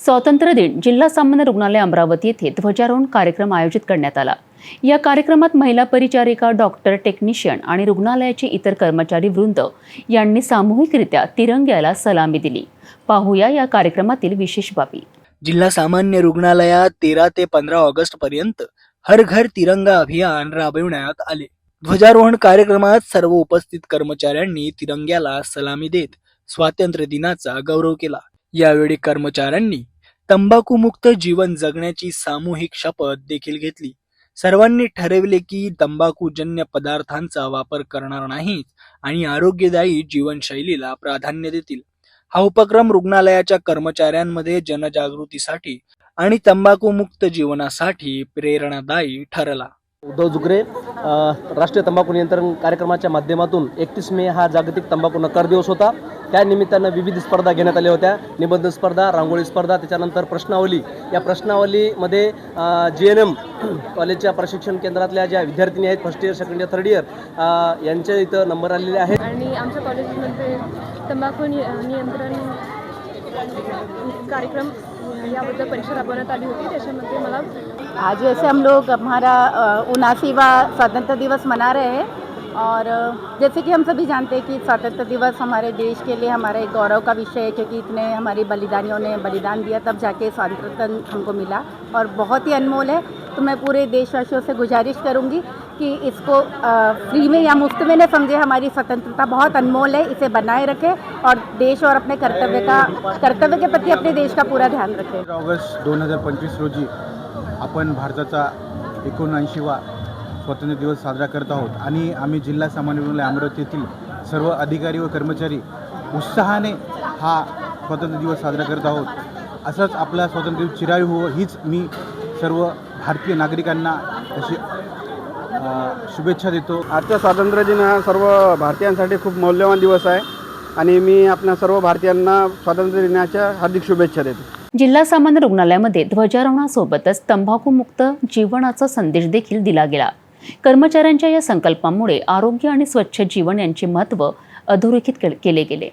स्वातंत्र्य दिन जिल्हा सामान्य रुग्णालय अमरावती येथे ध्वजारोहण कार्यक्रम आयोजित करण्यात आला। या कार्यक्रमात महिला परिचारिका, डॉक्टर, टेक्निशियन आणि रुग्णालयाचे इतर कर्मचारी वृंद यांनी सामूहिकरित्या तिरंग्याला सलामी दिली। पाहूया या कार्यक्रमातील विशेष बाबी। जिल्हा सामान्य रुग्णालयात 13 ते 15 ऑगस्ट पर्यंत हर घर तिरंगा अभियान राबविण्यात आले। ध्वजारोहण कार्यक्रमात सर्व उपस्थित कर्मचाऱ्यांनी तिरंग्याला सलामी देत स्वातंत्र्य दिनाचा गौरव केला। यावेळी कर्मचाऱ्यांनी तंबाखूमुक्त जीवन जगण्याची सामूहिक शपथ देखील घेतली। सर्वांनी ठरवले की तंबाखूजन्य पदार्थांचा वापर करणार नाहीत आणि आरोग्यदायी जीवनशैलीला प्राधान्य देतील। हा उपक्रम रुग्णालयाच्या कर्मचाऱ्यांमध्ये जनजागृतीसाठी आणि तंबाखूमुक्त जीवनासाठी प्रेरणादायी ठरला। उद्धव जुगरे राष्ट्रीय तंबाखू नियंत्रण कार्यक्रमाच्या माध्यमातून 31 मे हा जागतिक तंबाखू नकार दिवस होता। त्या निमित्तानं विविध स्पर्धा घेण्यात आल्या होत्या। निबंध स्पर्धा, रांगोळी स्पर्धा, त्याच्यानंतर प्रश्नावली। या प्रश्नावलीमध्ये GNM कॉलेजच्या प्रशिक्षण केंद्रातल्या ज्या विद्यार्थिनी आहेत, first year, second year, third year, यांच्या इथं नंबर आलेले आहेत। आणि आमच्या कॉलेजमध्ये तंबाखू नियंत्रण कार्यक्रम याबद्दल परीक्षा राबवण्यात आली होती। त्याच्यामध्ये मला आज वैसे हम लोग हमारा 79वां स्वतंत्रता दिवस मना रहे हैं और जैसे कि हम सभी जानते हैं कि स्वतंत्रता दिवस हमारे देश के लिए हमारे एक गौरव का विषय है, क्योंकि इतने हमारी बलिदानियों ने बलिदान दिया तब जाके स्वतंत्रता हमको मिला और बहुत ही अनमोल है। तो मैं पूरे देशवासियों से गुजारिश करूंगी कि इसको फ्री में या मुफ्त में न समझे। हमारी स्वतंत्रता बहुत अनमोल है, इसे बनाए रखें और देश और अपने कर्तव्य के प्रति अपने देश का पूरा ध्यान रखें। ऑगस्ट 2025 रोजी आपण भारताचा 79वा स्वातंत्र्य दिवस साजरा करत आहोत आणि आम्ही जिल्हा सामान्य रुग्णालय अमरावती येथील सर्व अधिकारी व कर्मचारी उत्साहाने हा स्वातंत्र्य दिवस साजरा करत आहोत। असंच आपला स्वातंत्र्य दिवस चिरायू हो हीच मी सर्व भारतीय नागरिकांना अशी शुभेच्छा देतो। आजचा स्वातंत्र्य दिन हा सर्व भारतीयांसाठी खूप मौल्यवान दिवस आहे आणि मी आपल्या सर्व भारतीयांना स्वातंत्र्य दिनाच्या हार्दिक शुभेच्छा देतो। जिल्हा सामान्य रुग्णालयामध्ये ध्वजारोहणासोबतच तंबाखूमुक्त जीवनाचा संदेश देखील दिला गेला। कर्मचाऱ्यांच्या या संकल्पामुळे आरोग्य आणि स्वच्छ जीवन यांचे महत्त्व अधोरेखित केले गेले।